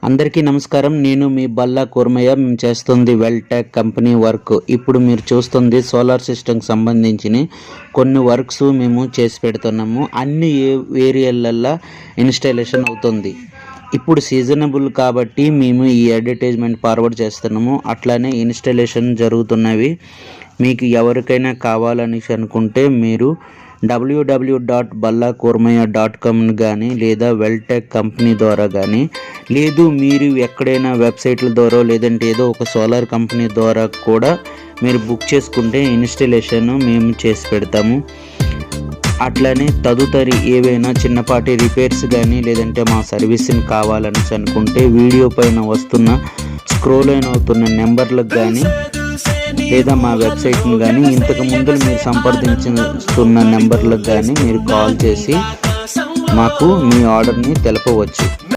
అందరికీ నమస్కారం. నేను మీ బల్లా కూర్మయ్య. మేము చేస్తుంది వెల్టెక్ కంపెనీ వర్క్. ఇప్పుడు మీరు చూస్తుంది సోలార్ సిస్టమ్కి సంబంధించిన కొన్ని వర్క్స్ మేము చేసి పెడుతున్నాము. అన్ని ఏరియాలల్లో ఇన్స్టాలేషన్ అవుతుంది. ఇప్పుడు సీజనబుల్ కాబట్టి మేము ఈ అడ్వర్టైజ్మెంట్ ఫార్వర్డ్ చేస్తున్నాము. అట్లానే ఇన్స్టాలేషన్ జరుగుతున్నవి. మీకు ఎవరికైనా కావాలని అనుకుంటే మీరు www.ballakoormaya.com కానీ లేదా వెల్టెక్ కంపెనీ ద్వారా కానీ, లేదు మీరు ఎక్కడైనా వెబ్సైట్ల ద్వారా లేదంటే ఏదో ఒక సోలార్ కంపెనీ ద్వారా కూడా మీరు బుక్ చేసుకుంటే ఇన్స్టాలేషన్ మేము చేసి పెడతాము. అట్లనే తదుపరి ఏవైనా చిన్నపాటి రిపేర్స్ కానీ లేదంటే మా సర్వీసింగ్ కావాలని అనుకుంటే వీడియో పైన వస్తున్న స్క్రోల్ అవుతున్న నెంబర్లకు కానీ లేదా మా వెబ్సైట్ని కానీ ఇంతకు ముందు మీరు సంప్రదించుతున్న నెంబర్లకు కానీ మీరు కాల్ చేసి మాకు మీ ఆర్డర్ని తెలపవచ్చు.